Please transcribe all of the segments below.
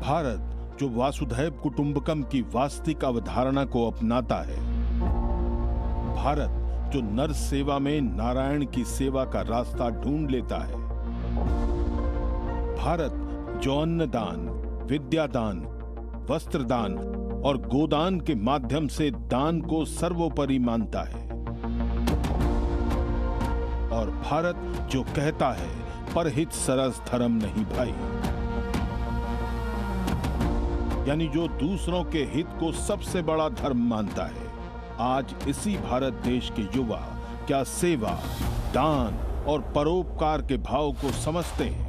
भारत जो वासुधैव कुटुंबकम की वास्तविक अवधारणा को अपनाता है, भारत जो नर सेवा में नारायण की सेवा का रास्ता ढूंढ लेता है, भारत जो अन्नदान, विद्यादान, वस्त्रदान और गोदान के माध्यम से दान को सर्वोपरि मानता है, और भारत जो कहता है परहित सरस धर्म नहीं भाई, यानी जो दूसरों के हित को सबसे बड़ा धर्म मानता है। आज इसी भारत देश के युवा क्या सेवा, दान और परोपकार के भाव को समझते हैं?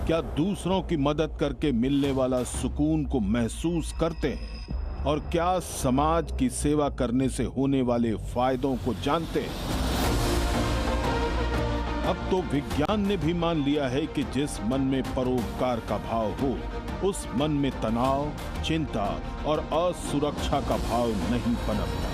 क्या दूसरों की मदद करके मिलने वाला सुकून को महसूस करते हैं? और क्या समाज की सेवा करने से होने वाले फायदों को जानते हैं? अब तो विज्ञान ने भी मान लिया है कि जिस मन में परोपकार का भाव हो, उस मन में तनाव, चिंता और असुरक्षा का भाव नहीं पनपता।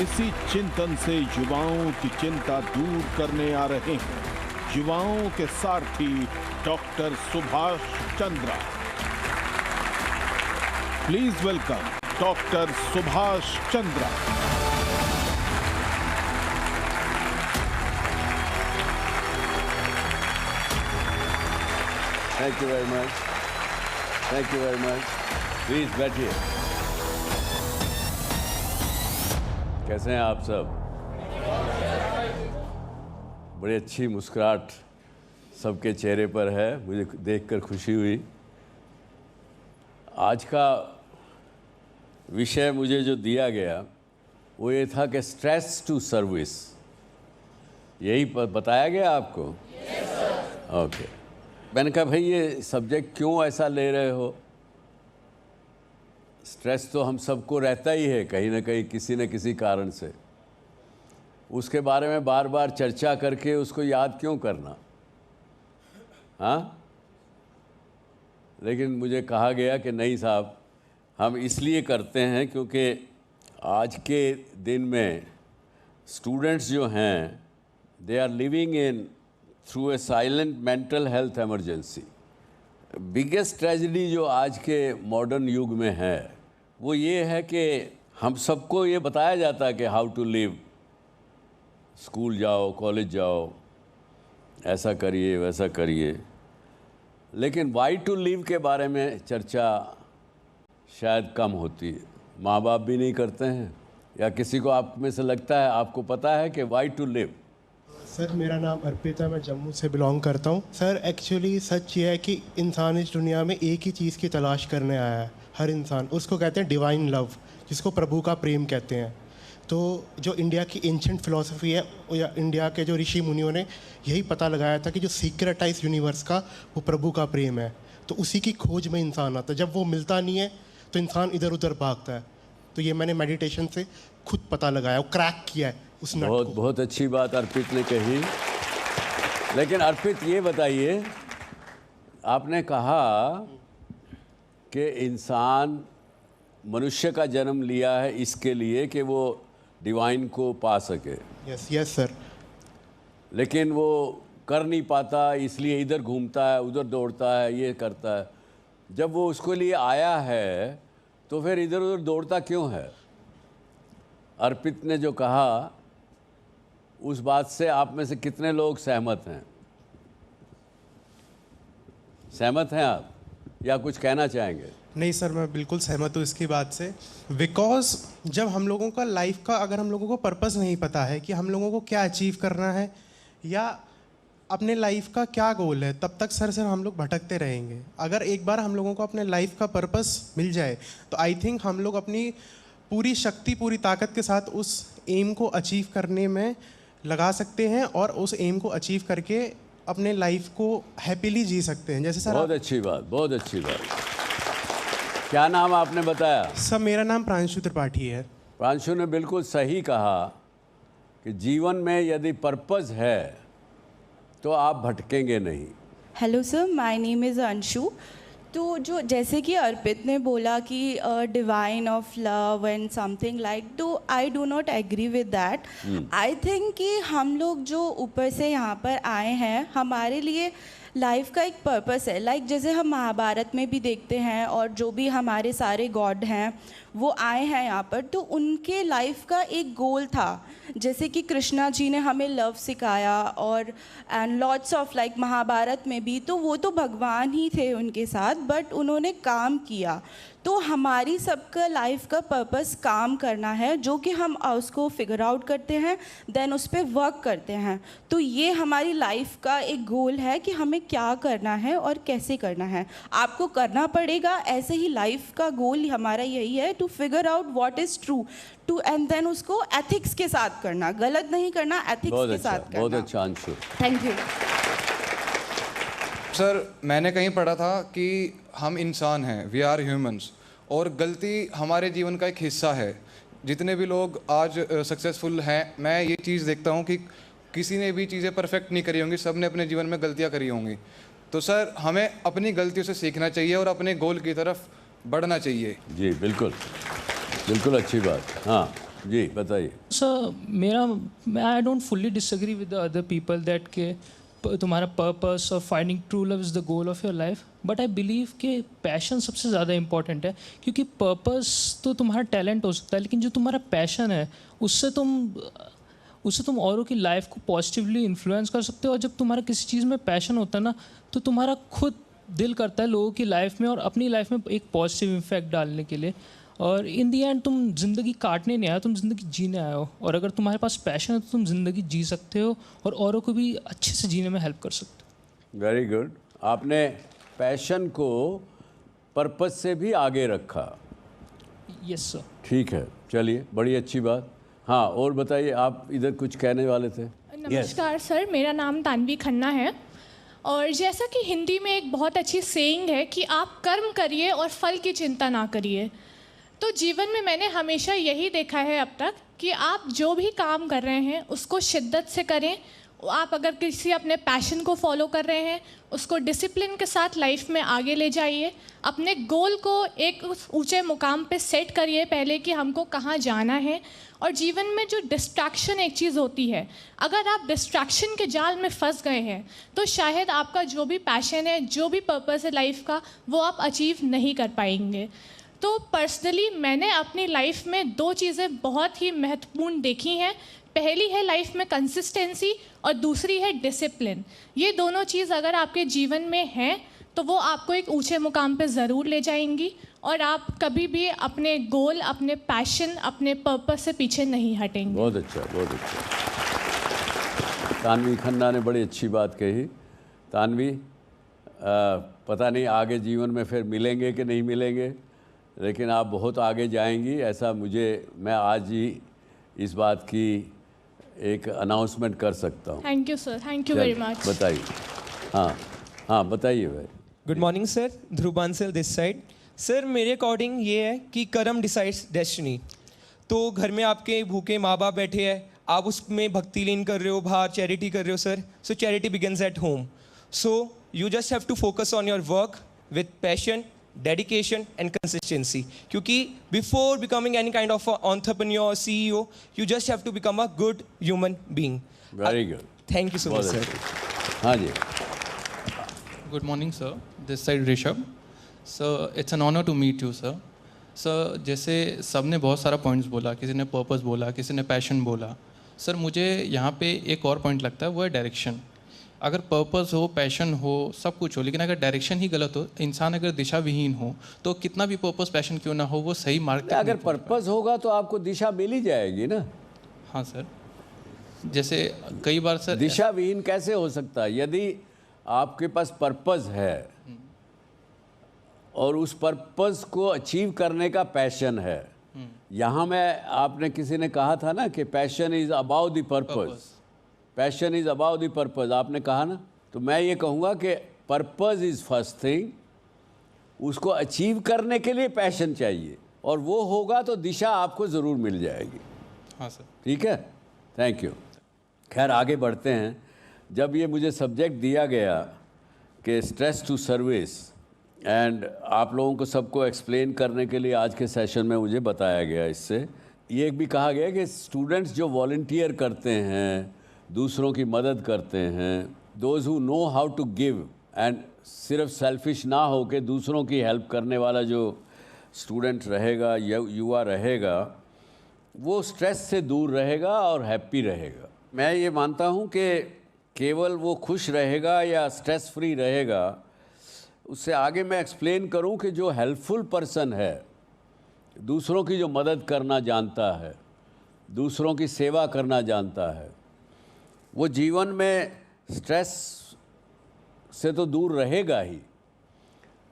इसी चिंतन से युवाओं की चिंता दूर करने आ रहे हैं युवाओं के सारथी doctor Subhash Chandra. Please welcome doctor Subhash Chandra. Thank you very much. Thank you very much. Please बैठिए। कैसे हैं आप सब? बड़ी अच्छी मुस्कुराहट सबके चेहरे पर है, मुझे देखकर खुशी हुई। आज का विषय मुझे जो दिया गया वो ये था कि स्ट्रेस टू सर्विस, यही बताया गया आपको? Yes, sir. ओके। मैंने कहा भाई ये सब्जेक्ट क्यों ऐसा ले रहे हो? स्ट्रेस तो हम सबको रहता ही है कहीं ना कहीं, किसी न किसी कारण से। उसके बारे में बार बार चर्चा करके उसको याद क्यों करना? हाँ, लेकिन मुझे कहा गया कि नहीं साहब, हम इसलिए करते हैं क्योंकि आज के दिन में स्टूडेंट्स जो हैं, they are living in through a silent mental health emergency. Biggest tragedy जो आज के मॉडर्न युग में है वो ये है कि हम सबको ये बताया जाता है कि हाउ टू लिव, स्कूल जाओ, कॉलेज जाओ, ऐसा करिए, वैसा करिए, लेकिन वाई टू लिव के बारे में चर्चा शायद कम होती है। माँ बाप भी नहीं करते हैं, या किसी को आप में से लगता है आपको पता है कि वाई टू लिव? सर मेरा नाम अर्पित है, मैं जम्मू से बिलोंग करता हूँ। सर एक्चुअली सच ये है कि इंसान इस दुनिया में एक ही चीज़ की तलाश करने आया है, हर इंसान। उसको कहते हैं डिवाइन लव, जिसको प्रभु का प्रेम कहते हैं। तो जो इंडिया की एंशिएंट फिलॉसफी है, या इंडिया के जो ऋषि मुनियों ने यही पता लगाया था कि जो सीक्रेट है इस यूनिवर्स का, वो प्रभु का प्रेम है। तो उसी की खोज में इंसान आता है। जब वो मिलता नहीं है तो इंसान इधर उधर भागता है। तो ये मैंने मेडिटेशन से खुद पता लगाया, क्रैक किया है उस नट को। बहुत अच्छी बात अर्पित ने कही। लेकिन अर्पित ये बताइए, आपने कहा कि इंसान मनुष्य का जन्म लिया है इसके लिए कि वो डिवाइन को पा सके। Yes sir. लेकिन वो कर नहीं पाता, इसलिए इधर घूमता है, उधर दौड़ता है, ये करता है। जब वो उसके लिए आया है तो फिर इधर उधर दौड़ता क्यों है? अर्पित ने जो कहा उस बात से आप में से कितने लोग सहमत हैं? सहमत हैं आप, या कुछ कहना चाहेंगे? नहीं सर, मैं बिल्कुल सहमत हूँ इसकी बात से। बिकॉज जब हम लोगों का लाइफ का, अगर हम लोगों को पर्पस नहीं पता है कि हम लोगों को क्या अचीव करना है या अपने लाइफ का क्या गोल है, तब तक सर हम लोग भटकते रहेंगे। अगर एक बार हम लोगों को अपने लाइफ का पर्पस मिल जाए तो आई थिंक हम लोग अपनी पूरी शक्ति, पूरी ताकत के साथ उस एम को अचीव करने में लगा सकते हैं और उस एम को अचीव करके अपने लाइफ को हैप्पीली जी सकते हैं। जैसे सर बहुत अच्छी बात, बहुत अच्छी बात। क्या नाम आपने बताया? सर मेरा नाम प्रांशु त्रिपाठी है। प्रांशु ने बिल्कुल सही कहा कि जीवन में यदि पर्पस है तो आप भटकेंगे नहीं। Hello sir, my name is Anshu. तो जो जैसे कि अर्पित ने बोला कि divine of love and something like, तो I do not agree with that. I think कि हम लोग जो ऊपर से यहाँ पर आए हैं, हमारे लिए लाइफ का एक पर्पस है। लाइक जैसे हम महाभारत में भी देखते हैं, और जो भी हमारे सारे गॉड हैं वो आए हैं यहाँ पर, तो उनके लाइफ का एक गोल था। जैसे कि कृष्णा जी ने हमें लव सिखाया, और and lots of like Mahabharata में भी, तो वो तो भगवान ही थे उनके साथ, बट उन्होंने काम किया। तो हमारी सबका लाइफ का पर्पस काम करना है, जो कि हम उसको फिगर आउट करते हैं, देन उस पर वर्क करते हैं। तो ये हमारी लाइफ का एक गोल है कि हमें क्या करना है और कैसे करना है। आपको करना पड़ेगा, ऐसे ही लाइफ का गोल हमारा यही है, to figure out what is true, to and then उसको एथिक्स के साथ करना, गलत नहीं करना, एथिक्स के साथ करना। बहुत अच्छा अंशु। Thank you sir. मैंने कहीं पढ़ा था कि हम इंसान हैं, वी आर ह्यूमंस, और गलती हमारे जीवन का एक हिस्सा है। जितने भी लोग आज सक्सेसफुल हैं, मैं ये चीज़ देखता हूँ कि किसी ने भी चीज़ें परफेक्ट नहीं करी होंगी, सब ने अपने जीवन में गलतियाँ करी होंगी। तो सर, हमें अपनी गलतियों से सीखना चाहिए और अपने गोल की तरफ बढ़ना चाहिए। जी बिल्कुल, बिल्कुल अच्छी बात। हाँ जी बताइए। Sir I don't fully disagree with the other people that के तुम्हारा पर्पस और finding true love is the goal of your life, but I believe कि पैशन सबसे ज़्यादा इंपॉर्टेंट है। क्योंकि पर्पस तो तुम्हारा टैलेंट हो सकता है, लेकिन जो तुम्हारा पैशन है उससे तुम औरों की लाइफ को पॉजिटिवली इन्फ्लुएंस कर सकते हो। और जब तुम्हारा किसी चीज़ में पैशन होता है ना, तो तुम्हारा खुद दिल करता है लोगों की लाइफ में और अपनी लाइफ में एक पॉजिटिव इम्पैक्ट डालने के लिए। और इन दी एंड तुम ज़िंदगी काटने नहीं आए, तुम ज़िंदगी जीने आए हो। और अगर तुम्हारे पास पैशन है तो तुम ज़िंदगी जी सकते हो और औरों को भी अच्छे से जीने में हेल्प कर सकते हो। Very good. आपने पैशन को पर्पस से भी आगे रखा। Yes sir. ठीक है, चलिए, बड़ी अच्छी बात। हाँ, और बताइए, आप इधर कुछ कहने वाले थे। नमस्कार सर, मेरा नाम तानवी खन्ना है। और जैसा कि हिंदी में एक बहुत अच्छी सेइंग है कि आप कर्म करिए और फल की चिंता ना करिए, तो जीवन में मैंने हमेशा यही देखा है अब तक कि आप जो भी काम कर रहे हैं उसको शिद्दत से करें। आप अगर किसी अपने पैशन को फॉलो कर रहे हैं, उसको डिसिप्लिन के साथ लाइफ में आगे ले जाइए। अपने गोल को एक ऊंचे मुकाम पे सेट करिए पहले कि हमको कहाँ जाना है। और जीवन में जो डिस्ट्रैक्शन एक चीज़ होती है, अगर आप डिस्ट्रैक्शन के जाल में फंस गए हैं तो शायद आपका जो भी पैशन है, जो भी पर्पस है लाइफ का, वो आप अचीव नहीं कर पाएंगे। तो पर्सनली मैंने अपनी लाइफ में दो चीज़ें बहुत ही महत्वपूर्ण देखी हैं। पहली है लाइफ में कंसिस्टेंसी और दूसरी है डिसिप्लिन। ये दोनों चीज़ अगर आपके जीवन में हैं तो वो आपको एक ऊंचे मुकाम पे ज़रूर ले जाएंगी और आप कभी भी अपने गोल, अपने पैशन, अपने पर्पस से पीछे नहीं हटेंगे। बहुत अच्छा, बहुत अच्छा। तानवी खन्ना ने बड़ी अच्छी बात कही। तानवी, पता नहीं आगे जीवन में फिर मिलेंगे कि नहीं मिलेंगे, लेकिन आप बहुत आगे जाएंगी, ऐसा मैं आज ही इस बात की एक अनाउंसमेंट कर सकता हूँ। Thank you sir, thank you very much. बताइए। हाँ बताइए भाई। Good morning sir, Dhruv Bansal this side. Sir मेरे अकॉर्डिंग ये है कि कर्म डिसाइड्स डेस्टिनी। तो घर में आपके भूखे माँ बाप बैठे हैं, आप उसमें भक्ति लीन कर रहे हो, बाहर चैरिटी कर रहे हो sir, so charity begins at home. So you just have to focus on your work with passion, dedication and consistency, क्योंकि before becoming any kind of entrepreneur or CEO, you just have to become a good human being. Very good. Thank you so much sir. हाँ जी। Good morning sir, this side Rishabh. Sir, it's an honor to meet you sir. Sir, जैसे सबने बहुत सारा points बोला, किसी ने purpose बोला, किसी ने पैशन बोला। सर मुझे यहाँ पे एक और पॉइंट लगता है, वो है डायरेक्शन। अगर पर्पस हो, पैशन हो, सब कुछ हो, लेकिन अगर डायरेक्शन ही गलत हो, इंसान अगर दिशा विहीन हो, तो कितना भी पर्पस पैशन क्यों ना हो, वो सही मार्ग तक अगर पर्पस होगा तो आपको दिशा मिल ही जाएगी ना। हाँ सर, जैसे कई बार सर दिशा विहीन कैसे हो सकता है? यदि आपके पास पर्पस है और उस पर्पस को अचीव करने का पैशन है, यहाँ आपने किसी ने कहा था ना कि passion is about the purpose, passion is about the purpose, आपने कहा ना। तो मैं ये कहूँगा कि पर्पस इज़ फर्स्ट थिंग, उसको अचीव करने के लिए पैशन चाहिए, और वो होगा तो दिशा आपको ज़रूर मिल जाएगी। हाँ सर। ठीक है, थैंक यू। खैर आगे बढ़ते हैं। जब ये मुझे सब्जेक्ट दिया गया कि स्ट्रेस टू सर्विस, एंड आप लोगों को सबको एक्सप्लेन करने के लिए आज के सेशन में मुझे बताया गया। इससे ये भी कहा गया कि स्टूडेंट्स जो वॉलंटियर करते हैं, दूसरों की मदद करते हैं, those who know how to give and सिर्फ सेल्फिश ना हो के दूसरों की हेल्प करने वाला जो स्टूडेंट रहेगा, युवा रहेगा, वो स्ट्रेस से दूर रहेगा और हैप्पी रहेगा। मैं ये मानता हूँ कि केवल वो खुश रहेगा या स्ट्रेस फ्री रहेगा, उससे आगे मैं एक्सप्लेन करूँ कि जो हेल्पफुल पर्सन है, दूसरों की जो मदद करना जानता है, दूसरों की सेवा करना जानता है, वो जीवन में स्ट्रेस से तो दूर रहेगा ही,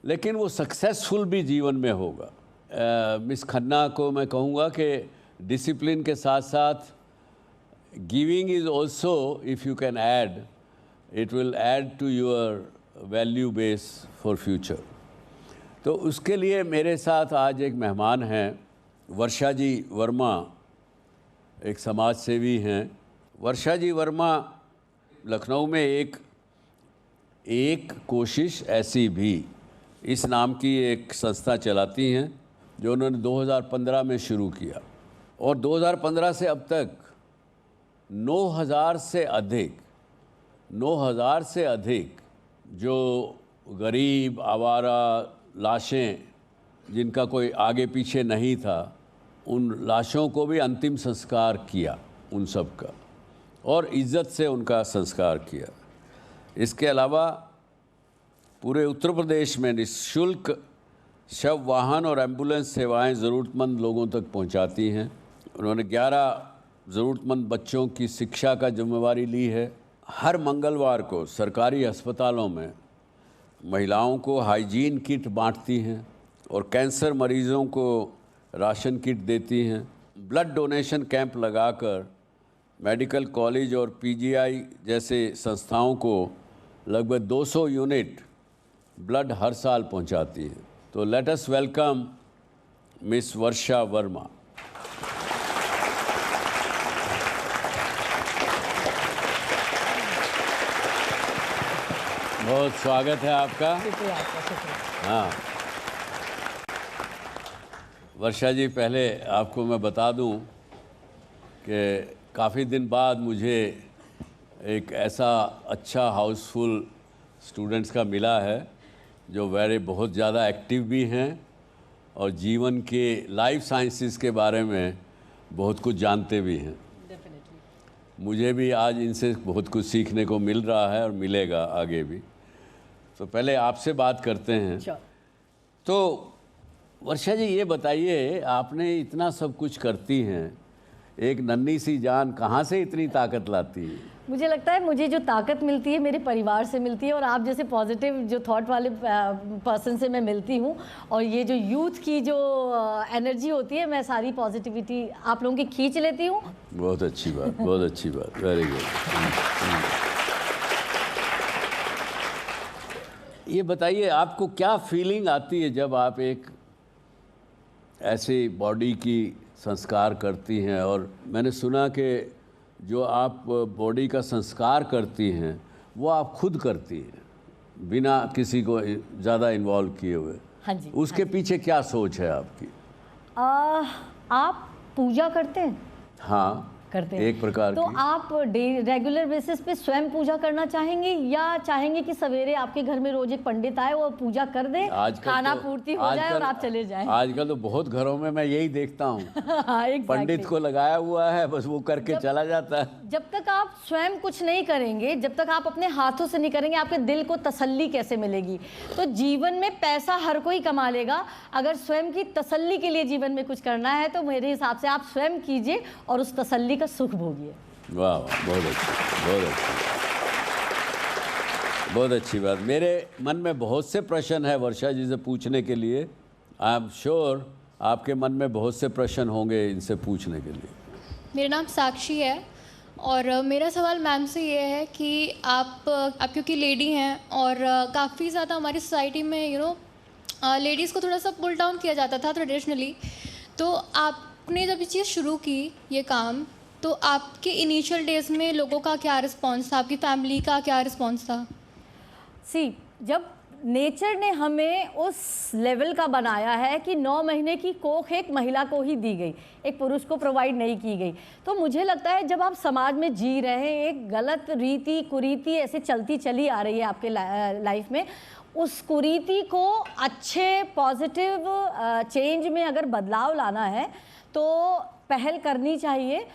लेकिन वो सक्सेसफुल भी जीवन में होगा। मिस खन्ना को मैं कहूँगा कि डिसिप्लिन के साथ साथ giving is also, if you can add, it will add to your value base for future. तो उसके लिए मेरे साथ आज एक मेहमान हैं, वर्षा जी वर्मा, एक समाज सेवी हैं। वर्षा जी वर्मा लखनऊ में एक कोशिश ऐसी भी इस नाम की एक संस्था चलाती हैं, जो उन्होंने 2015 में शुरू किया, और 2015 से अब तक 9,000 से अधिक जो गरीब आवारा लाशें जिनका कोई आगे पीछे नहीं था, उन लाशों को भी अंतिम संस्कार किया उन सब का, और इज़्ज़त से उनका संस्कार किया। इसके अलावा पूरे उत्तर प्रदेश में निःशुल्क शव वाहन और एम्बुलेंस सेवाएं ज़रूरतमंद लोगों तक पहुंचाती हैं। उन्होंने 11 ज़रूरतमंद बच्चों की शिक्षा का जिम्मेवारी ली है। हर मंगलवार को सरकारी अस्पतालों में महिलाओं को हाइजीन किट बांटती हैं और कैंसर मरीज़ों को राशन किट देती हैं। ब्लड डोनेशन कैंप लगाकर मेडिकल कॉलेज और पीजीआई जैसे संस्थाओं को लगभग 200 यूनिट ब्लड हर साल पहुंचाती है। तो लेट अस वेलकम मिस वर्षा वर्मा। बहुत स्वागत है आपका। हाँ वर्षा जी, पहले आपको मैं बता दूं कि काफ़ी दिन बाद मुझे एक ऐसा अच्छा हाउसफुल स्टूडेंट्स का मिला है जो बहुत ज़्यादा एक्टिव भी हैं और जीवन के लाइफ साइंसेस के बारे में बहुत कुछ जानते भी हैं। मुझे भी आज इनसे बहुत कुछ सीखने को मिल रहा है और मिलेगा आगे भी। तो पहले आपसे बात करते हैं। तो वर्षा जी ये बताइए, आपने इतना सब कुछ करती हैं, एक नन्ही सी जान कहाँ से इतनी ताकत लाती है? मुझे लगता है मुझे जो ताकत मिलती है मेरे परिवार से मिलती है, और आप जैसे पॉजिटिव जो थॉट वाले पर्सन से मैं मिलती हूँ, और ये जो यूथ की जो एनर्जी होती है, मैं सारी पॉजिटिविटी आप लोगों की खींच लेती हूँ। बहुत अच्छी बात, बहुत अच्छी बात, वेरी गुड। ये बताइए, आपको क्या फीलिंग आती है जब आप एक ऐसी बॉडी की संस्कार करती हैं? और मैंने सुना कि जो आप बॉडी का संस्कार करती हैं वो आप खुद करती हैं बिना किसी को ज़्यादा इन्वॉल्व किए हुए। हाँ जी। उसके पीछे क्या सोच है आपकी? आप पूजा करते हैं? हाँ करते हैं एक प्रकार तो की। आप रेगुलर बेसिस पे स्वयं पूजा करना चाहेंगे, या चाहेंगे कि सवेरे आपके घर में रोज एक पंडित आए, वो पूजा कर दे, खाना पूर्ति हो जाए और आप चले जाएं? आजकल तो बहुत घरों में मैं यही देखता हूँ। exactly. पंडित को लगाया हुआ है, बस वो करके चला जाता है। जब तक आप स्वयं कुछ नहीं करेंगे, जब तक आप अपने हाथों से नहीं करेंगे, आपके दिल को तसल्ली कैसे मिलेगी? तो जीवन में पैसा हर कोई कमा लेगा, अगर स्वयं की तसल्ली के लिए जीवन में कुछ करना है तो मेरे हिसाब से आप स्वयं कीजिए और उस तसल्ली का सुख भोगिए। वाह वाह, बहुत अच्छी, बहुत अच्छी, बहुत अच्छी बात। मेरे मन में बहुत से प्रश्न है वर्षा जी से पूछने के लिए। आई एम श्योर आपके मन में बहुत से प्रश्न होंगे इनसे पूछने के लिए। मेरा नाम साक्षी है और मेरा सवाल मैम से ये है कि आप क्योंकि लेडी हैं और काफ़ी ज़्यादा हमारी सोसाइटी में लेडीज़ को थोड़ा सा पुल डाउन किया जाता था ट्रेडिशनली, तो आपने जब ये चीज़ शुरू की ये काम, तो आपके इनिशियल डेज में लोगों का क्या रिस्पांस था, आपकी फैमिली का क्या रिस्पांस था? जब नेचर ने हमें उस लेवल का बनाया है कि 9 महीने की कोख एक महिला को ही दी गई, एक पुरुष को प्रोवाइड नहीं की गई। तो मुझे लगता है जब आप समाज में जी रहे हैं, एक गलत रीति कुरीति ऐसे चलती चली आ रही है आपके लाइफ में, उस कुरीति को अच्छे पॉजिटिव चेंज में अगर बदलाव लाना है तो पहल करनी चाहिए।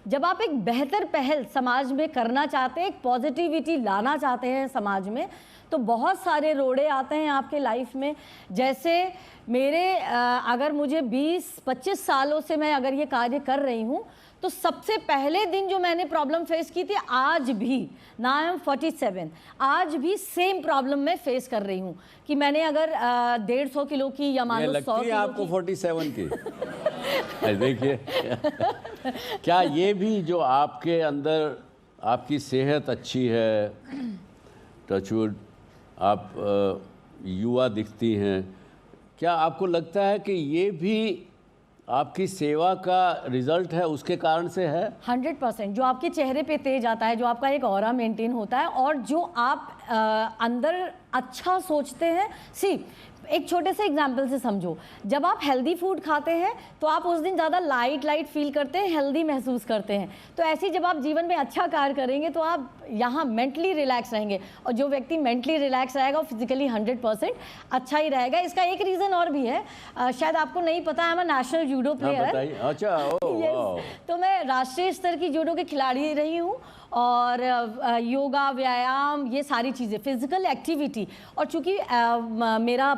जब आप एक बेहतर पहल समाज में करना चाहते हैं, एक पॉजिटिविटी लाना चाहते हैं समाज में, तो बहुत सारे रोड़े आते हैं आपके लाइफ में। जैसे मेरे अगर मुझे 20-25 सालों से मैं अगर ये कार्य कर रही हूँ, तो सबसे पहले दिन जो मैंने प्रॉब्लम फेस की थी, आज भी ना आई एम 47, आज भी सेम प्रॉब्लम मैं फेस कर रही हूँ कि मैंने अगर 150 किलो की या मान लो 100 किलो आपको की 47 की देखिए क्या ये भी जो आपके अंदर आपकी सेहत अच्छी है, टचवुड आप युवा दिखती हैं, क्या आपको लगता है कि ये भी आपकी सेवा का रिजल्ट है, उसके कारण से है? 100%। जो आपके चेहरे पे तेज आता है, जो आपका एक ऑरा मेंटेन होता है और जो आप अंदर अच्छा सोचते हैं। एक छोटे से एग्जाम्पल से समझो, जब आप हेल्दी फूड खाते हैं तो आप उस दिन ज़्यादा लाइट फील करते हैं, हेल्दी महसूस करते हैं। तो ऐसे ही जब आप जीवन में अच्छा कार्य करेंगे तो आप यहाँ मेंटली रिलैक्स रहेंगे, और जो व्यक्ति मेंटली रिलैक्स रहेगा वो फिजिकली 100% अच्छा ही रहेगा। इसका एक रीज़न और भी है, शायद आपको नहीं पता, है मैं नेशनल जूडो प्लेयर। अच्छा, तो मैं राष्ट्रीय स्तर की जूडो की खिलाड़ी रही हूँ, और योगा, व्यायाम, ये सारी चीज़ें, फिज़िकल एक्टिविटी, और चूँकि मेरा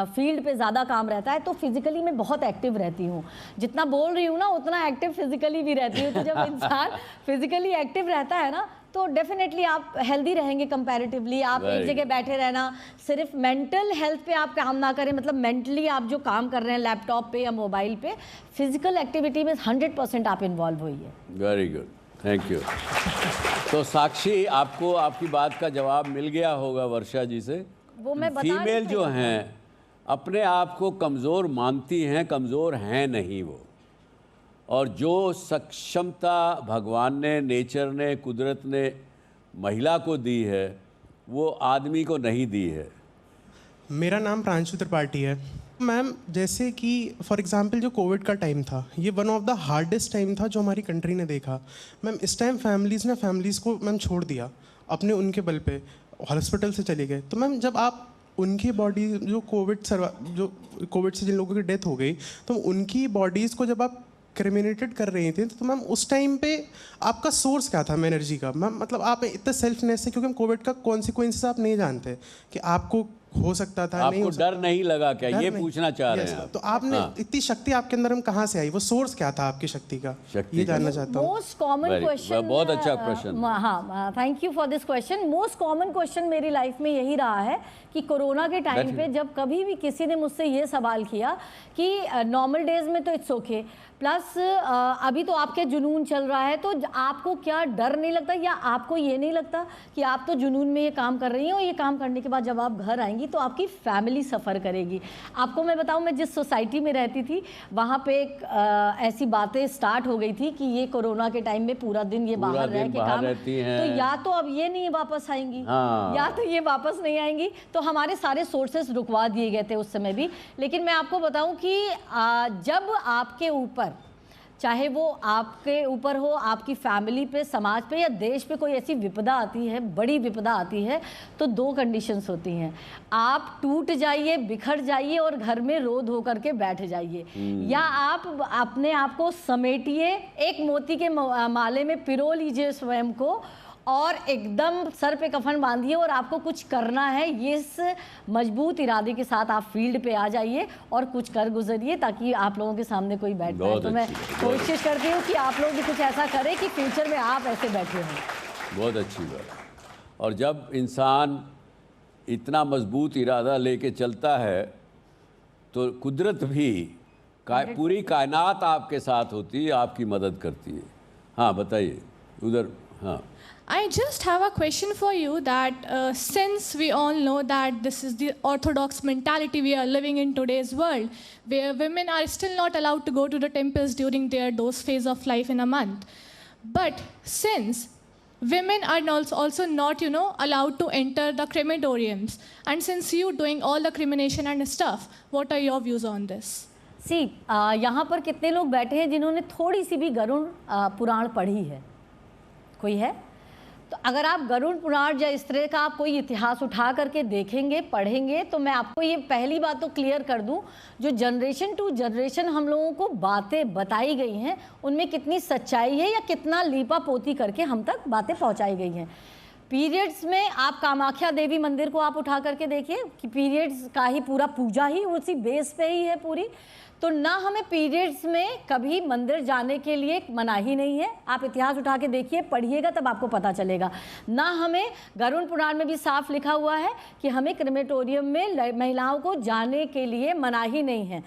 फील्ड पे ज़्यादा काम रहता है तो फिज़िकली मैं बहुत एक्टिव रहती हूँ। जितना बोल रही हूँ ना उतना एक्टिव फिज़िकली भी रहती हूँ। तो जब इंसान फिज़िकली एक्टिव रहता है ना तो डेफिनेटली आप हेल्दी रहेंगे कंपैरेटिवली। आप एक जगह बैठे रहना, सिर्फ मेंटल हेल्थ पे आप काम ना करें, मतलब मेंटली आप जो काम कर रहे हैं लैपटॉप पे या मोबाइल पे, फिज़िकल एक्टिविटी में 100% आप इन्वॉल्व होइए। Very good, thank you. तो साक्षी, आपको आपकी बात का जवाब मिल गया होगा वर्षा जी से। वो मैं बता फीमेल जो हैं अपने आप को कमज़ोर मानती हैं, कमज़ोर हैं नहीं वो, और जो सक्षमता भगवान ने, नेचर ने, कुदरत ने महिला को दी है वो आदमी को नहीं दी है। मेरा नाम प्रांशु त्रिपाठी है। मैम, जैसे कि फॉर एग्जांपल जो कोविड का टाइम था, ये one of the hardest time था जो हमारी कंट्री ने देखा। मैम, इस टाइम फैमिलीज़ को मैम छोड़ दिया अपने, उनके बल पे हॉस्पिटल से चले गए। तो मैम, जब आप उनकी बॉडी जो कोविड से जिन लोगों की डेथ हो गई, तो उनकी बॉडीज़ को जब आप क्रिमिनेटेड कर रही थी, तो मैम उस टाइम पे आपका सोर्स क्या था एनर्जी का? मैम मतलब आप इतना सेल्फनेस से, क्योंकि हम कोविड का कॉन्सिक्वेंसेस आप नहीं जानते कि आपको हो सकता था, आपको नहीं हो डर नहीं लगा क्या? ये पूछना चाह रहे हैं आप। तो आपने इतनी शक्ति आपके अंदर हम कहाँ से आई? वो सोर्स क्या था आपकी शक्ति का? ये जानना चाहता हूँ। मोस्ट कॉमन क्वेश्चन, बहुत अच्छा क्वेश्चन। हाँ, thank you for this question. Most common question मेरी लाइफ में यही रहा है कि कोरोना के टाइम पे जब कभी भी किसी ने मुझसे ये सवाल किया कि नॉर्मल डेज में तो इट्स ओके, प्लस अभी तो आपके जुनून चल रहा है, तो आपको क्या डर नहीं लगता, या आपको ये नहीं लगता कि आप तो जुनून में ये काम कर रही हैं और ये काम करने के बाद जब आप घर आएंगी तो आपकी फैमिली सफ़र करेगी? आपको मैं बताऊं, मैं जिस सोसाइटी में रहती थी वहाँ पे एक ऐसी बातें स्टार्ट हो गई थी कि ये कोरोना के टाइम में पूरा दिन ये बाहर रह के काम, तो या तो अब ये नहीं वापस आएंगी, या तो ये वापस नहीं आएंगी। तो हमारे सारे सोर्सेस रुकवा दिए गए थे उस समय भी। लेकिन मैं आपको बताऊं कि जब आपके ऊपर, चाहे वो आपके ऊपर हो, आपकी फैमिली पे, समाज पे या देश पे कोई ऐसी विपदा आती है, बड़ी विपदा आती है, तो 2 कंडीशंस होती हैं। आप टूट जाइए, बिखर जाइए और घर में रो धो करके बैठ जाइए, या आप अपने आप को समेटिए, एक मोती के माले में पिरो लीजिए स्वयं को, और एकदम सर पे कफन बांधिए और आपको कुछ करना है, ये इस मजबूत इरादे के साथ आप फील्ड पे आ जाइए और कुछ कर गुजरिए, ताकि आप लोगों के सामने कोई बैठ जाए। तो मैं कोशिश करती हूँ कि आप लोग भी कुछ ऐसा करें कि फ्यूचर में आप ऐसे बैठे हों। बहुत अच्छी बात। और जब इंसान इतना मजबूत इरादा लेके चलता है तो कुदरत भी पूरी कायनात आपके साथ होती है, आपकी मदद करती है। हाँ बताइए उधर। हाँ, I just have a question for you that since we all know that this is the orthodox mentality we are living in today's world, where women are still not allowed to go to the temples during their dose phase of life in a month. But since women are also not, you know, allowed to enter the crematoriums. And since you doing all the cremation and stuff, what are your views on this? सी यहाँ पर कितने लोग बैठे हैं जिन्होंने थोड़ी सी भी गरुड़ पुराण पढ़ी है? कोई है? तो अगर आप गरुड़ पुराण या इस तरह का आप कोई इतिहास उठा करके देखेंगे, पढ़ेंगे, तो मैं आपको ये पहली बात तो क्लियर कर दूं, जो जनरेशन टू जनरेशन हम लोगों को बातें बताई गई हैं उनमें कितनी सच्चाई है या कितना लीपा पोती करके हम तक बातें पहुंचाई गई हैं। पीरियड्स में आप कामाख्या देवी मंदिर को आप उठा करके देखिए कि पीरियड्स का ही पूरा पूजा ही उसी बेस पे ही है पूरी। तो ना हमें पीरियड्स में कभी मंदिर जाने के लिए मनाही नहीं है। आप इतिहास उठा के देखिए, पढ़िएगा, तब आपको पता चलेगा। ना हमें गरुड़ पुराण में भी साफ लिखा हुआ है कि हमें क्रेमेटोरियम में महिलाओं को जाने के लिए मनाही नहीं है।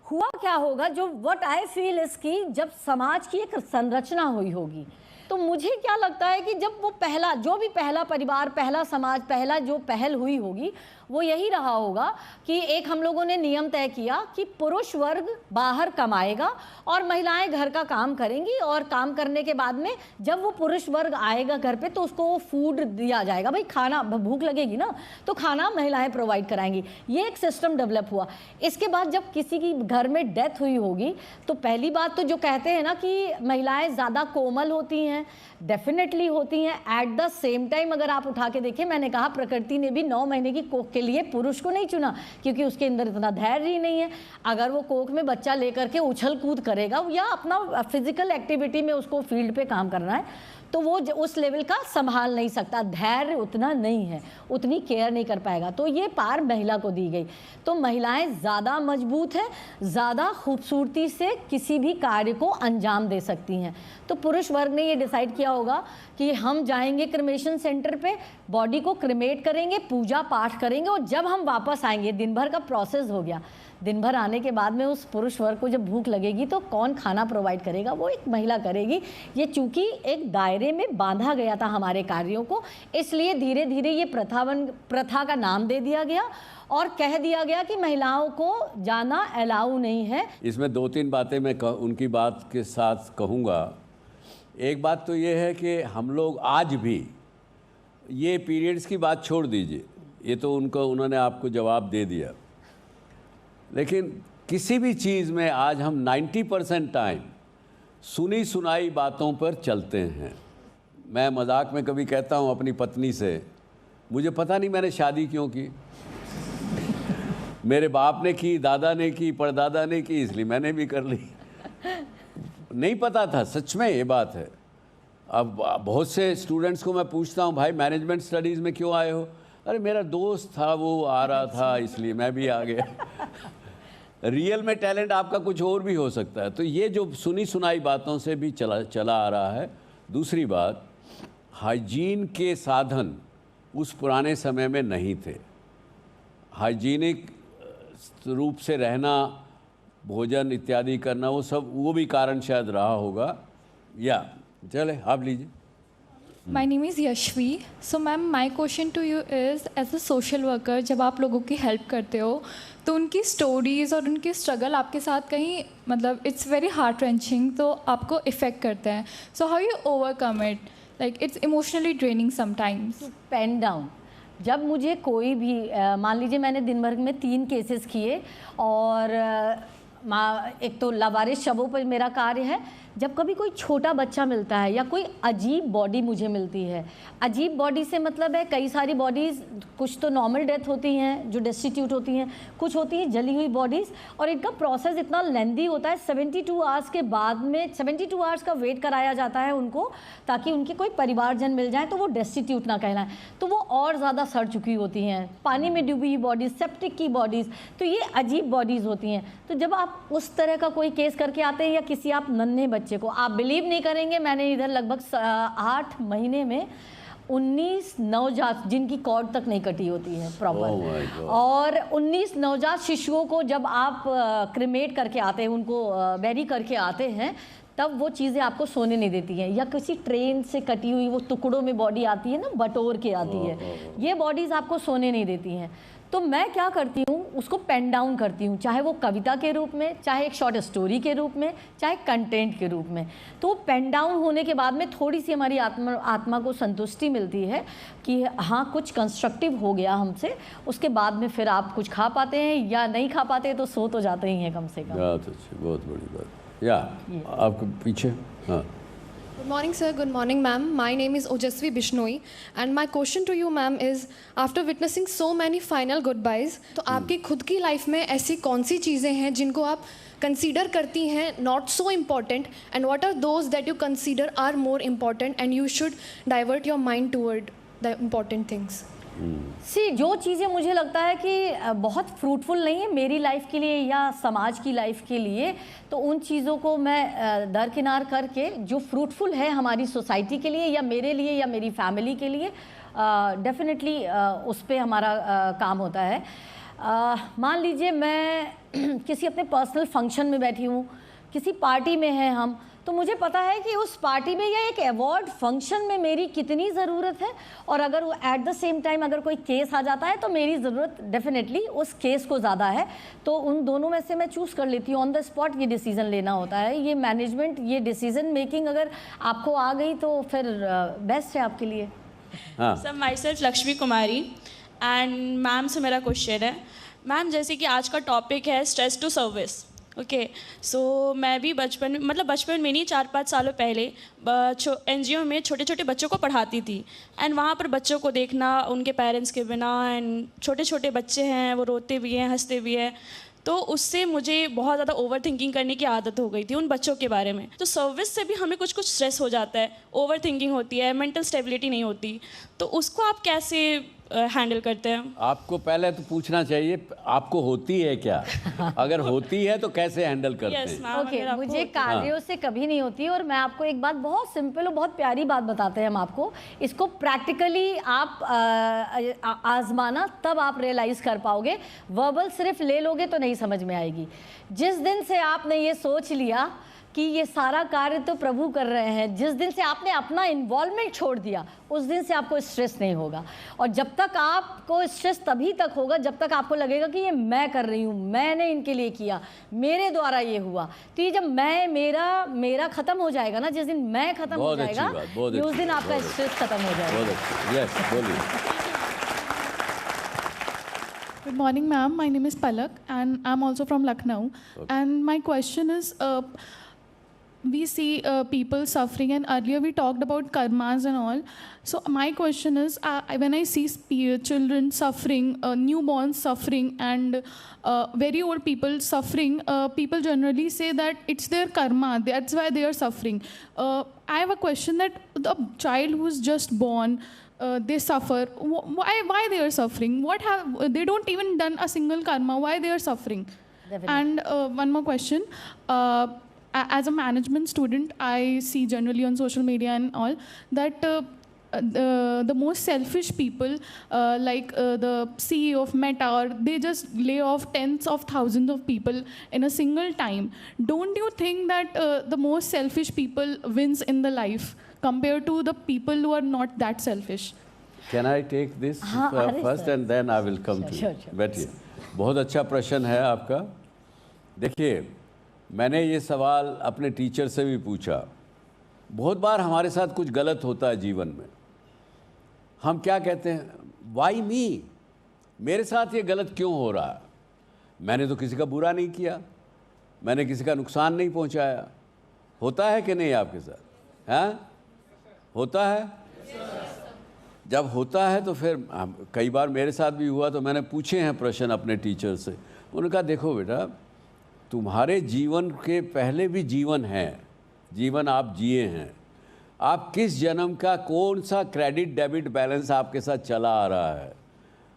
हुआ क्या होगा, जो व्हाट आई फील इज कि जब समाज की एक संरचना हुई होगी, तो मुझे क्या लगता है कि जब वो पहला, जो भी पहला परिवार, पहला समाज, पहला जो पहल हुई होगी, वो यही रहा होगा कि एक हम लोगों ने नियम तय किया कि पुरुष वर्ग बाहर कमाएगा और महिलाएं घर का काम करेंगी, और काम करने के बाद में जब वो पुरुष वर्ग आएगा घर पे तो उसको फूड दिया जाएगा। भाई खाना, भूख लगेगी ना, तो खाना महिलाएं प्रोवाइड कराएंगी। ये एक सिस्टम डेवलप हुआ। इसके बाद जब किसी की घर में डेथ हुई होगी, तो पहली बात तो जो कहते हैं ना कि महिलाएं ज़्यादा कोमल होती हैं, डेफिनेटली होती हैं। एट द सेम टाइम अगर आप उठा के देखिए, मैंने कहा प्रकृति ने भी 9 महीने की कोख के लिए पुरुष को नहीं चुना, क्योंकि उसके अंदर इतना धैर्य ही नहीं है। अगर वो कोख में बच्चा लेकर के उछल कूद करेगा या अपना फिजिकल एक्टिविटी में उसको फील्ड पे काम करना है, तो वो उस लेवल का संभाल नहीं सकता, धैर्य उतना नहीं है, उतनी केयर नहीं कर पाएगा। तो ये पार महिला को दी गई। तो महिलाएं ज़्यादा मजबूत हैं, ज़्यादा खूबसूरती से किसी भी कार्य को अंजाम दे सकती हैं। तो पुरुष वर्ग ने ये डिसाइड किया होगा कि हम जाएंगे क्रिमेशन सेंटर पे, बॉडी को क्रिमेट करेंगे, पूजा पाठ करेंगे, और जब हम वापस आएंगे, दिन भर का प्रोसेस हो गया, दिन भर आने के बाद में उस पुरुष वर्ग को जब भूख लगेगी तो कौन खाना प्रोवाइड करेगा? वो एक महिला करेगी। ये चूंकि एक दायरे में बांधा गया था हमारे कार्यों को, इसलिए धीरे धीरे ये प्रथा का नाम दे दिया गया और कह दिया गया कि महिलाओं को जाना अलाउ नहीं है। इसमें 2-3 बातें मैं उनकी बात के साथ कहूँगा। एक बात तो ये है कि हम लोग आज भी, ये पीरियड्स की बात छोड़ दीजिए, ये तो उन्होंने आपको जवाब दे दिया, लेकिन किसी भी चीज़ में आज हम 90% टाइम सुनी सुनाई बातों पर चलते हैं। मैं मजाक में कभी कहता हूँ अपनी पत्नी से, मुझे पता नहीं मैंने शादी क्यों की, मेरे बाप ने की, दादा ने की, परदादा ने की, इसलिए मैंने भी कर ली। नहीं पता था, सच में ये बात है। अब बहुत से स्टूडेंट्स को मैं पूछता हूँ, भाई मैनेजमेंट स्टडीज़ में क्यों आए हो? अरे मेरा दोस्त था, वो आ रहा था, इसलिए मैं भी आ गया। रियल में टैलेंट आपका कुछ और भी हो सकता है। तो ये जो सुनी सुनाई बातों से भी चला आ रहा है। दूसरी बात, हाइजीन के साधन उस पुराने समय में नहीं थे। हाइजीनिक रूप से रहना, भोजन इत्यादि करना, वो भी कारण शायद रहा होगा। या चले आप लीजिए। My name is Yashvi. So ma'am, my question to you is, as a social worker, जब आप लोगों की हेल्प करते हो तो उनकी स्टोरीज़ और उनकी स्ट्रगल आपके साथ कहीं, मतलब इट्स वेरी हार्ट रेंचिंग, तो आपको इफ़ेक्ट करते हैं। So how you overcome it? Like it's emotionally draining sometimes. Pen down. जब मुझे कोई भी, मान लीजिए मैंने दिन भर में 3 केसेस किए, और एक तो लावारिस शवों पर मेरा कार्य है। जब कभी कोई छोटा बच्चा मिलता है या कोई अजीब बॉडी मुझे मिलती है, अजीब बॉडी से मतलब है कई सारी बॉडीज़, कुछ तो नॉर्मल डेथ होती हैं जो डेस्टिट्यूट होती हैं, कुछ होती हैं जली हुई बॉडीज़, और इनका प्रोसेस इतना लेंदी होता है। 72 आवर्स के बाद में 72 आवर्स का वेट कराया जाता है उनको, ताकि उनके कोई परिवारजन मिल जाए तो वो डेस्टिट्यूट ना कहलाएं। तो वो और ज़्यादा सड़ चुकी होती हैं, पानी में डूबी हुई बॉडीज़, सेप्टिक की बॉडीज़, तो ये अजीब बॉडीज़ होती हैं। तो जब आप उस तरह का कोई केस करके आते हैं, या किसी आप नन्हे बच्चे को, आप बिलीव नहीं करेंगे, मैंने इधर लगभग 8 महीने में 19 नवजात जिनकी कॉर्ड तक नहीं कटी होती है प्रॉपर, और 19 नवजात शिशुओं को जब आप क्रिमेट करके आते हैं, उनको बैरी करके आते हैं, तब वो चीज़ें आपको सोने नहीं देती हैं। या किसी ट्रेन से कटी हुई वो टुकड़ों में बॉडी आती है ना, बटोर के आती है, ये बॉडीज़ आपको सोने नहीं देती हैं। तो मैं क्या करती हूँ, उसको पेन डाउन करती हूँ, चाहे वो कविता के रूप में, चाहे एक शॉर्ट स्टोरी के रूप में, चाहे कंटेंट के रूप में। तो पेन डाउन होने के बाद में थोड़ी सी हमारी आत्मा को संतुष्टि मिलती है कि हाँ कुछ कंस्ट्रक्टिव हो गया हमसे। उसके बाद में फिर आप कुछ खा पाते हैं या नहीं खा पाते तो सो तो जाते ही हैं कम से कम। बहुत अच्छी, बहुत बड़ी बात। या आपके पीछे। हाँ, Good morning, sir. Good morning, ma'am. My name is Ojasvi Bishnoi, and my question to you, ma'am, is after witnessing so many final goodbyes, तो आपकी खुद की लाइफ में ऐसी कौन सी चीज़ें हैं जिनको आप कंसीडर करती हैं not so important, and what are those that you consider are more important and you should divert your mind toward the important things? जो चीज़ें मुझे लगता है कि बहुत फ्रूटफुल नहीं है मेरी लाइफ के लिए या समाज की लाइफ के लिए, तो उन चीज़ों को मैं दरकिनार करके जो फ्रूटफुल है हमारी सोसाइटी के लिए या मेरे लिए या मेरी फैमिली के लिए, डेफिनेटली उस पर हमारा काम होता है। मान लीजिए मैं किसी अपने पर्सनल फंक्शन में बैठी हूँ, किसी पार्टी में है हम, तो मुझे पता है कि उस पार्टी में या एक अवार्ड फंक्शन में मेरी कितनी ज़रूरत है, और अगर वो एट द सेम टाइम अगर कोई केस आ जाता है तो मेरी ज़रूरत डेफिनेटली उस केस को ज़्यादा है। तो उन दोनों में से मैं चूज़ कर लेती हूँ। ऑन द स्पॉट ये डिसीज़न लेना होता है, ये मैनेजमेंट, ये डिसीज़न मेकिंग अगर आपको आ गई तो फिर बेस्ट है आपके लिए। Sir, my self Lakshmi Kumari, and ma'am से मेरा क्वेश्चन है। मैम, जैसे कि आज का टॉपिक है स्ट्रेस टू सर्विस, ओके, सो मैं भी बचपन में नहीं 4-5 सालों पहले NGO में छोटे छोटे बच्चों को पढ़ाती थी, एंड वहाँ पर बच्चों को देखना उनके पेरेंट्स के बिना, एंड छोटे छोटे बच्चे हैं, वो रोते भी हैं, हंसते भी हैं, तो उससे मुझे बहुत ज़्यादा ओवर थिंकिंग करने की आदत हो गई थी उन बच्चों के बारे में। तो सर्विस से भी हमें कुछ कुछ स्ट्रेस हो जाता है, ओवर थिंकिंग होती है, मेंटल स्टेबिलिटी नहीं होती, तो उसको आप कैसे हैंडल करते हैं? आपको पहले तो पूछना चाहिए आपको होती है क्या? अगर होती है तो कैसे हैंडल करते हैं? ओके, मुझे कार्यों से कभी नहीं होती, और मैं आपको एक बात बहुत सिंपल और बहुत प्यारी बात बताते हैं हम आपको, इसको प्रैक्टिकली आप आजमाना तब आप रियलाइज़ कर पाओगे। वर्बल सिर्फ ले लोगे तो नहीं समझ में आएगी। जिस दिन से आपने ये सोच लिया कि ये सारा कार्य तो प्रभु कर रहे हैं, जिस दिन से आपने अपना इन्वॉल्वमेंट छोड़ दिया, उस दिन से आपको स्ट्रेस नहीं होगा। और जब तक आपको स्ट्रेस तभी तक होगा जब तक आपको लगेगा कि ये मैं कर रही हूँ, मैंने इनके लिए किया, मेरे द्वारा ये हुआ। तो ये जब मेरा खत्म हो जाएगा ना, जिस दिन मैं खत्म हो जाएगा, उस दिन आपका स्ट्रेस खत्म हो जाएगा। Good morning, ma'am. My name is Palak, and I'm also from Lucknow. Okay. And my question is, we see people suffering, and earlier we talked about karmas and all. So my question is, when I see children suffering, newborns suffering, and very old people suffering, people generally say that it's their karma, that's why they are suffering. I have a question that the child who's just born, they suffer. Why they are suffering? They don't even done a single karma. Why they are suffering? Definitely. And one more question. As a management student, I see generally on social media and all that the most selfish people, like the CEO of Meta, or they just lay off tens of thousands of people in a single time. Don't you think that the most selfish people wins in the life compared to the people who are not that selfish? Can I take this first and then I will come to you? बैठिए। बहुत अच्छा प्रश्न है आपका। देखिए, मैंने ये सवाल अपने टीचर से भी पूछा। बहुत बार हमारे साथ कुछ गलत होता है जीवन में, हम क्या कहते हैं, वाई मी, मेरे साथ ये गलत क्यों हो रहा है? मैंने तो किसी का बुरा नहीं किया, मैंने किसी का नुकसान नहीं पहुंचाया। होता है कि नहीं आपके साथ? हाँ, होता है। जब होता है तो फिर कई बार मेरे साथ भी हुआ, तो मैंने पूछे हैं प्रश्न अपने टीचर से। उन्होंने कहा, देखो बेटा, तुम्हारे जीवन के पहले भी जीवन है, जीवन आप जिए हैं। आप किस जन्म का कौन सा क्रेडिट डेबिट बैलेंस आपके साथ चला आ रहा है,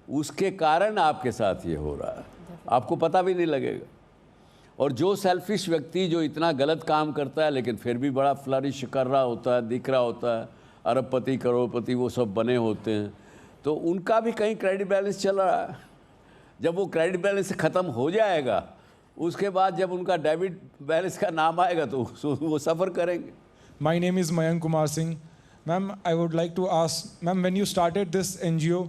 उसके कारण आपके साथ ये हो रहा है, आपको पता भी नहीं लगेगा। और जो सेल्फिश व्यक्ति जो इतना गलत काम करता है लेकिन फिर भी बड़ा फ्लरिश कर रहा होता है, दिख रहा होता है, अरबपति करोड़पति वो सब बने होते हैं, तो उनका भी कहीं क्रेडिट बैलेंस चल रहा है। जब वो क्रेडिट बैलेंस ख़त्म हो जाएगा, उसके बाद जब उनका डेबिट बैलेंस का नाम आएगा तो वो सफ़र करेंगे। My name is Mayank Kumar Singh. Ma'am, I would like to ask, ma'am, when you started this NGO,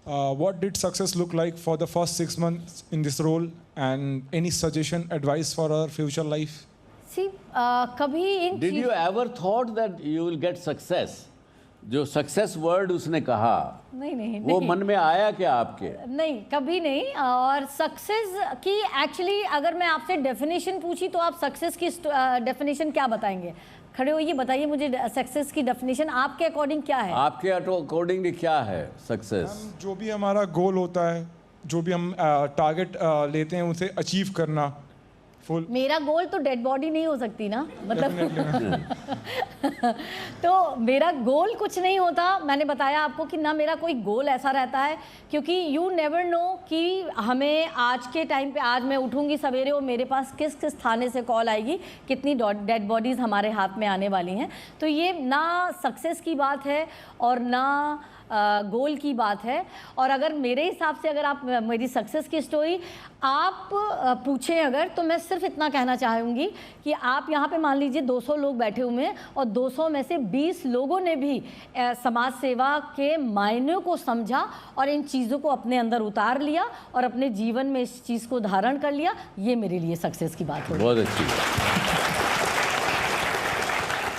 what did success look like for the first 6 months in this role, and any suggestion, advice for our future life? See, कभी इन Did you ever thought that you will get success? जो success word उसने कहा, नहीं वो मन में आया क्या आपके? नहीं, कभी नहीं। और सक्सेस की एक्चुअली अगर मैं आपसे डेफिनेशन पूछी तो आप सक्सेस की डेफिनेशन क्या बताएंगे? खड़े होइए, बताइए मुझे सक्सेस की डेफिनेशन आपके अकॉर्डिंग क्या है? आपके अकॉर्डिंग क्या है सक्सेस? जो भी हमारा गोल होता है, जो भी हम टारगेट लेते हैं उसे अचीव करना। फुल मेरा गोल तो डेड बॉडी नहीं हो सकती ना, मतलब तो मेरा गोल कुछ नहीं होता। मैंने बताया आपको कि ना मेरा कोई गोल ऐसा रहता है, क्योंकि यू नेवर नो कि हमें आज के टाइम पे, आज मैं उठूंगी सवेरे और मेरे पास किस किस थाने से कॉल आएगी, कितनी डेड बॉडीज़ हमारे हाथ में आने वाली हैं। तो ये ना सक्सेस की बात है और ना गोल की बात है। और अगर मेरे हिसाब से अगर आप मेरी सक्सेस की स्टोरी आप पूछें अगर, तो मैं सिर्फ इतना कहना चाहूँगी कि आप यहाँ पे मान लीजिए 200 लोग बैठे हुए हैं और 200 में से 20 लोगों ने भी समाज सेवा के मायने को समझा और इन चीज़ों को अपने अंदर उतार लिया और अपने जीवन में इस चीज़ को धारण कर लिया। ये मेरे लिए सक्सेस की बात है। बहुत अच्छी।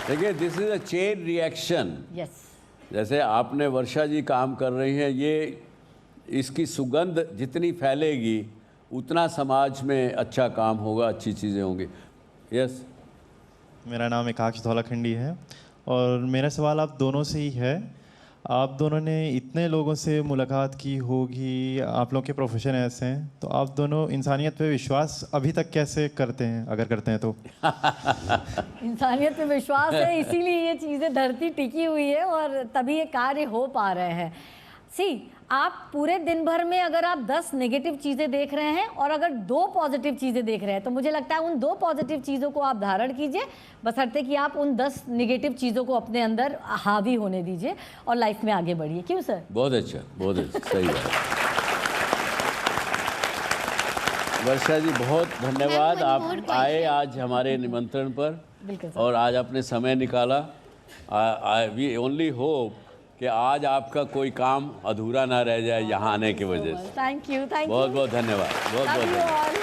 देखिए, this is a chain reaction. Yes, जैसे आपने वर्षा जी काम कर रही हैं, ये इसकी सुगंध जितनी फैलेगी उतना समाज में अच्छा काम होगा, अच्छी चीज़ें होंगी। यस, मेरा नाम एकाक्ष धौलाखंडी है और मेरा सवाल आप दोनों से ही है। आप दोनों ने इतने लोगों से मुलाकात की होगी, आप लोग के प्रोफेशन ऐसे हैं, तो आप दोनों इंसानियत पे विश्वास अभी तक कैसे करते हैं, अगर करते हैं तो? इंसानियत पे विश्वास है, इसीलिए ये चीज़ें धरती टिकी हुई है और तभी ये कार्य हो पा रहे हैं। सी, आप पूरे दिन भर में अगर आप 10 नेगेटिव चीज़ें देख रहे हैं और अगर 2 पॉजिटिव चीज़ें देख रहे हैं, तो मुझे लगता है उन 2 पॉजिटिव चीज़ों को आप धारण कीजिए, बशर्ते कि आप उन 10 नेगेटिव चीज़ों को अपने अंदर हावी होने दीजिए और लाइफ में आगे बढ़िए। क्यों सर? बहुत अच्छा, बहुत अच्छा, सही है। वर्षा जी, बहुत धन्यवाद, आप आए आज हमारे निमंत्रण पर और आज आपने समय निकाला। वी ओनली होप कि आज आपका कोई काम अधूरा ना रह जाए यहाँ आने की वजह से। थैंक यू, थैंक यू, बहुत बहुत धन्यवाद, बहुत बहुत धन्यवाद।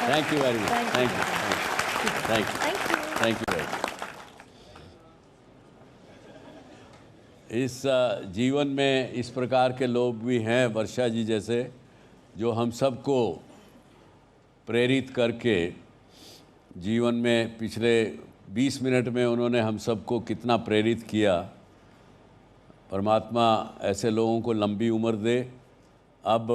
Thank you very much, thank you, thank you, thank you very much. इस जीवन में इस प्रकार के लोग भी हैं, वर्षा जी जैसे, जो हम सबको प्रेरित करके जीवन में पिछले 20 मिनट में उन्होंने हम सबको कितना प्रेरित किया। परमात्मा ऐसे लोगों को लंबी उम्र दे। अब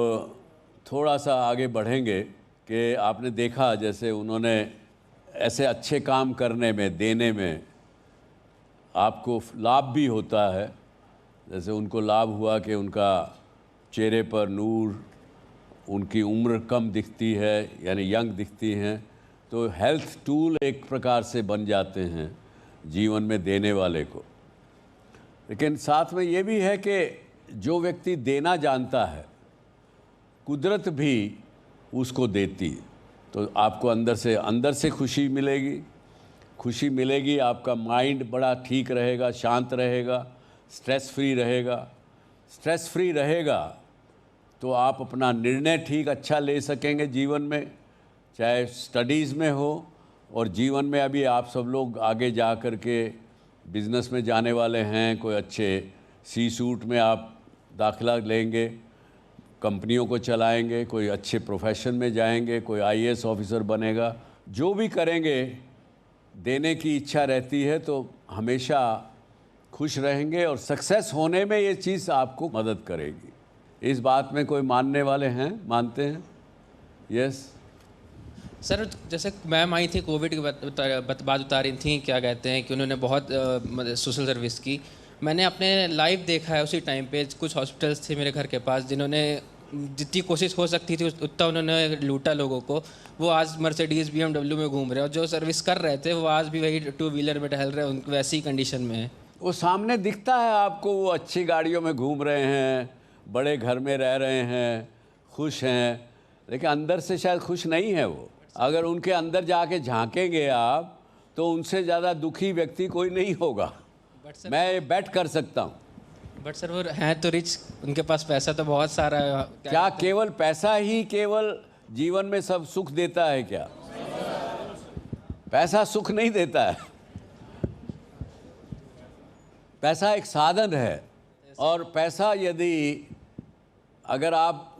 थोड़ा सा आगे बढ़ेंगे कि आपने देखा जैसे उन्होंने ऐसे अच्छे काम करने में, देने में आपको लाभ भी होता है। जैसे उनको लाभ हुआ कि उनका चेहरे पर नूर, उनकी उम्र कम दिखती है, यानी यंग दिखती हैं। तो हेल्थ टूल एक प्रकार से बन जाते हैं जीवन में देने वाले को। लेकिन साथ में ये भी है कि जो व्यक्ति देना जानता है, कुदरत भी उसको देती है। तो आपको अंदर से खुशी मिलेगी, आपका माइंड बड़ा ठीक रहेगा, शांत रहेगा, स्ट्रेस फ्री रहेगा तो आप अपना निर्णय ठीक अच्छा ले सकेंगे जीवन में, चाहे स्टडीज़ में हो और जीवन में। अभी आप सब लोग आगे जा कर के बिज़नेस में जाने वाले हैं, कोई अच्छे सी सूट में आप दाखिला लेंगे, कंपनियों को चलाएंगे, कोई अच्छे प्रोफेशन में जाएंगे, कोई आईएएस ऑफिसर बनेगा। जो भी करेंगे, देने की इच्छा रहती है तो हमेशा खुश रहेंगे और सक्सेस होने में ये चीज़ आपको मदद करेगी। इस बात में कोई मानने वाले हैं, मानते हैं? यस सर, जैसे मैम आई थी, कोविड की बात बता रही थी, क्या कहते हैं कि उन्होंने बहुत सोशल सर्विस की। मैंने अपने लाइव देखा है उसी टाइम पे, कुछ हॉस्पिटल्स थे मेरे घर के पास जिन्होंने जितनी कोशिश हो सकती थी उतना उन्होंने लूटा लोगों को। वो आज मर्सिडीज़ BMW में घूम रहे हैं और जो सर्विस कर रहे थे वो आज भी वही 2 व्हीलर में टहल रहे हैं, उनको वैसी कंडीशन में है। वो सामने दिखता है आपको, वो अच्छी गाड़ियों में घूम रहे हैं, बड़े घर में रह रहे हैं, खुश हैं, लेकिन अंदर से शायद खुश नहीं है वो। अगर उनके अंदर जाके झांकेंगे आप तो उनसे ज़्यादा दुखी व्यक्ति कोई नहीं होगा। मैं बेट कर सकता हूँ। बट सर वो हैं तो रिच, उनके पास पैसा तो बहुत सारा है। क्या केवल पैसा ही केवल जीवन में सब सुख देता है क्या? पैसा सुख नहीं देता है। पैसा एक साधन है, और पैसा यदि अगर आप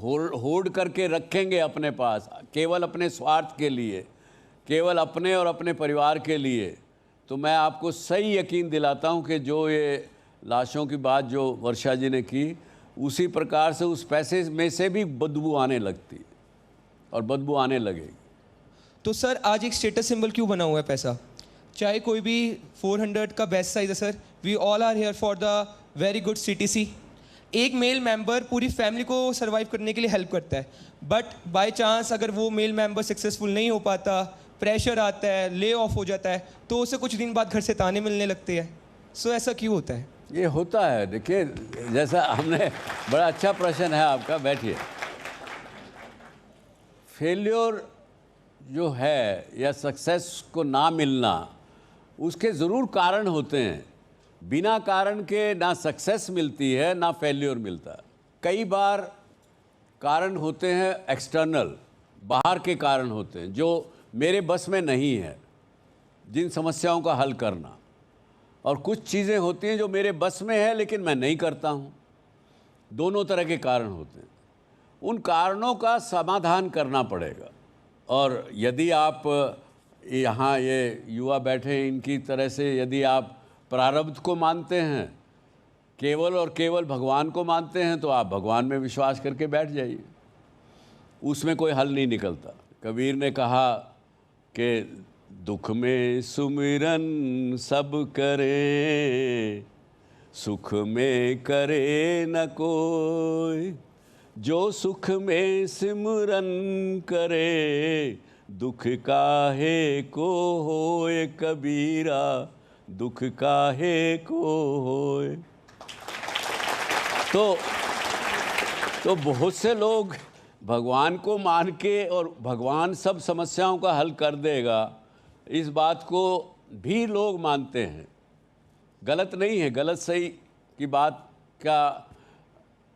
होल्ड करके रखेंगे अपने पास केवल अपने स्वार्थ के लिए, केवल अपने और अपने परिवार के लिए, तो मैं आपको सही यकीन दिलाता हूं कि जो ये लाशों की बात जो वर्षा जी ने की, उसी प्रकार से उस पैसे में से भी बदबू आने लगती है और बदबू आने लगेगी। तो सर आज एक स्टेटस सिंबल क्यों बना हुआ है पैसा? चाहे कोई भी 400 का बेस्ट साइज है sir, we all are here for the very good CTC। एक मेल मेंबर पूरी फैमिली को सर्वाइव करने के लिए हेल्प करता है, बट बाय चांस अगर वो मेल मेंबर सक्सेसफुल नहीं हो पाता, प्रेशर आता है, ले ऑफ हो जाता है, तो उसे कुछ दिन बाद घर से ताने मिलने लगते हैं। सो ऐसा क्यों होता है? ये होता है, देखिए जैसा हमने, बड़ा अच्छा प्रश्न है आपका, बैठिए। फेल्योर जो है या सक्सेस को ना मिलना, उसके ज़रूर कारण होते हैं। बिना कारण के ना सक्सेस मिलती है ना फेल्योर मिलता। कई बार कारण होते हैं एक्सटर्नल, बाहर के कारण होते हैं जो मेरे बस में नहीं है, जिन समस्याओं का हल करना। और कुछ चीज़ें होती हैं जो मेरे बस में है लेकिन मैं नहीं करता हूँ। दोनों तरह के कारण होते हैं, उन कारणों का समाधान करना पड़ेगा। और यदि आप यहाँ ये युवा बैठे हैं, इनकी तरह से यदि आप प्रारब्ध को मानते हैं, केवल और केवल भगवान को मानते हैं, तो आप भगवान में विश्वास करके बैठ जाइए, उसमें कोई हल नहीं निकलता। कबीर ने कहा कि दुख में सुमिरन सब करे, सुख में करे न कोई। जो सुख में सिमरन करे, दुख काहे को होए कबीरा, दुख काहे को होए। तो बहुत से लोग भगवान को मान के और भगवान सब समस्याओं का हल कर देगा, इस बात को भी लोग मानते हैं। गलत नहीं है, गलत सही की बात का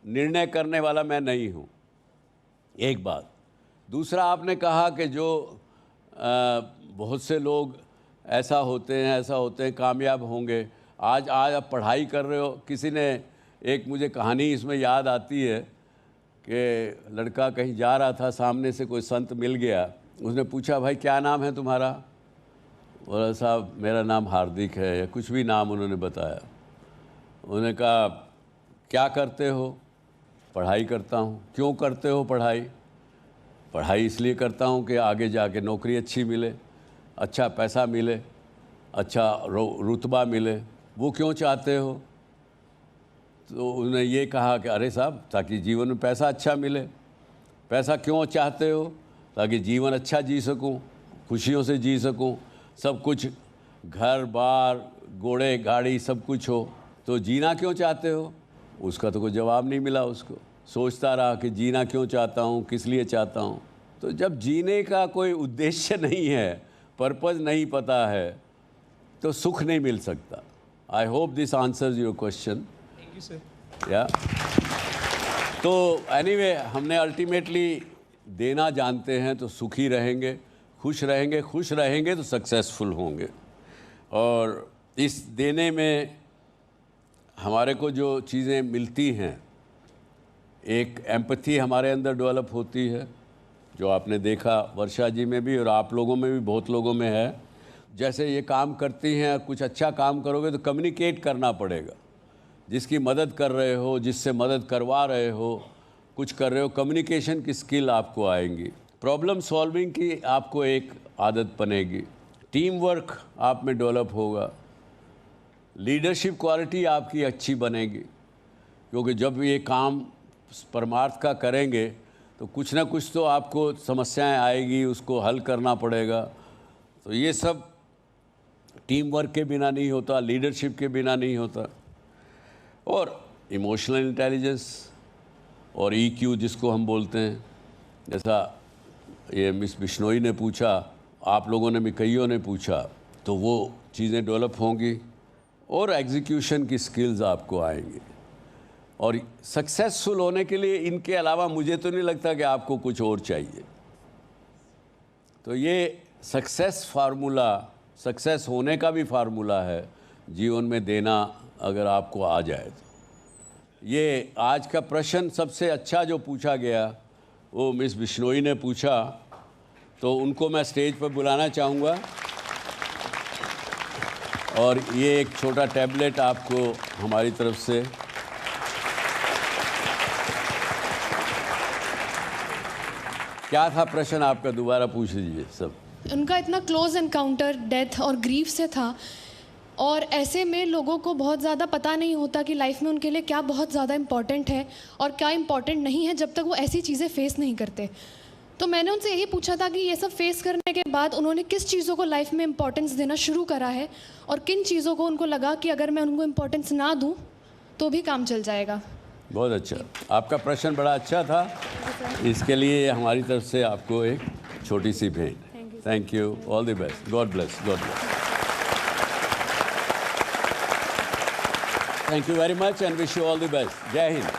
निर्णय करने वाला मैं नहीं हूँ, एक बात। दूसरा, आपने कहा कि जो बहुत से लोग ऐसा होते हैं कामयाब होंगे। आज आप पढ़ाई कर रहे हो, किसी ने एक मुझे कहानी इसमें याद आती है कि लड़का कहीं जा रहा था, सामने से कोई संत मिल गया, उसने पूछा भाई क्या नाम है तुम्हारा? बोला साहब मेरा नाम हार्दिक है, या कुछ भी नाम उन्होंने बताया। उन्होंने कहा क्या करते हो? पढ़ाई करता हूँ। क्यों करते हो पढ़ाई? पढ़ाई इसलिए करता हूँ कि आगे जाके नौकरी अच्छी मिले, अच्छा पैसा मिले, अच्छा रुतबा मिले। वो क्यों चाहते हो? तो उन्होंने ये कहा कि अरे साहब ताकि जीवन में पैसा अच्छा मिले। पैसा क्यों चाहते हो? ताकि जीवन अच्छा जी सकूं, खुशियों से जी सकूं, सब कुछ घर बार घोड़े गाड़ी सब कुछ हो। तो जीना क्यों चाहते हो? उसका तो कोई जवाब नहीं मिला उसको। सोचता रहा कि जीना क्यों चाहता हूँ, किस लिए चाहता हूँ। तो जब जीने का कोई उद्देश्य नहीं है, पर्पज़ नहीं पता है, तो सुख नहीं मिल सकता। I hope this answers your question. Thank you sir. या तो एनीवे हमने अल्टीमेटली देना जानते हैं तो सुखी रहेंगे, खुश रहेंगे, खुश रहेंगे तो सक्सेसफुल होंगे। और इस देने में हमारे को जो चीज़ें मिलती हैं, एक एम्पैथी हमारे अंदर डेवलप होती है, जो आपने देखा वर्षा जी में भी और आप लोगों में भी, बहुत लोगों में है। जैसे ये काम करती हैं, कुछ अच्छा काम करोगे तो कम्युनिकेट करना पड़ेगा। जिसकी मदद कर रहे हो, जिससे मदद करवा रहे हो, कुछ कर रहे हो, कम्युनिकेशन की स्किल आपको आएंगी, प्रॉब्लम सॉल्विंग की आपको एक आदत बनेगी, टीम वर्क आप में डेवलप होगा, लीडरशिप क्वालिटी आपकी अच्छी बनेगी। क्योंकि जब ये काम परमार्थ का करेंगे तो कुछ ना कुछ तो आपको समस्याएं आएगी, उसको हल करना पड़ेगा। तो ये सब टीम वर्क के बिना नहीं होता, लीडरशिप के बिना नहीं होता। और इमोशनल इंटेलिजेंस और EQ जिसको हम बोलते हैं, जैसा ये मिस बिश्नोई ने पूछा, आप लोगों ने भी कईयों ने पूछा, तो वो चीज़ें डेवलप होंगी। और एग्जीक्यूशन की स्किल्स आपको आएंगे। और सक्सेसफुल होने के लिए इनके अलावा मुझे तो नहीं लगता कि आपको कुछ और चाहिए। तो ये सक्सेस फार्मूला, सक्सेस होने का भी फार्मूला है जीवन में देना, अगर आपको आ जाए तो। ये आज का प्रश्न सबसे अच्छा जो पूछा गया वो मिस बिश्नोई ने पूछा, तो उनको मैं स्टेज पर बुलाना चाहूँगा और ये एक छोटा टैबलेट आपको हमारी तरफ से। क्या था प्रश्न आपका, दोबारा पूछ लीजिए सब। उनका इतना क्लोज एनकाउंटर डेथ और ग्रीफ से था, और ऐसे में लोगों को बहुत ज़्यादा पता नहीं होता कि लाइफ में उनके लिए क्या बहुत ज़्यादा इम्पॉर्टेंट है और क्या इम्पॉर्टेंट नहीं है जब तक वो ऐसी चीज़ें फेस नहीं करते। तो मैंने उनसे यही पूछा था कि ये सब फेस करने के बाद उन्होंने किस चीज़ों को लाइफ में इम्पोर्टेंस देना शुरू करा है और किन चीज़ों को उनको लगा कि अगर मैं उनको इम्पोर्टेंस ना दूँ तो भी काम चल जाएगा। बहुत अच्छा, आपका प्रश्न बड़ा अच्छा था, इसके लिए हमारी तरफ से आपको एक छोटी सी भेंट। Thank you, all the best, God bless, God bless. Thank you very much and wish you all the best. जय हिंद।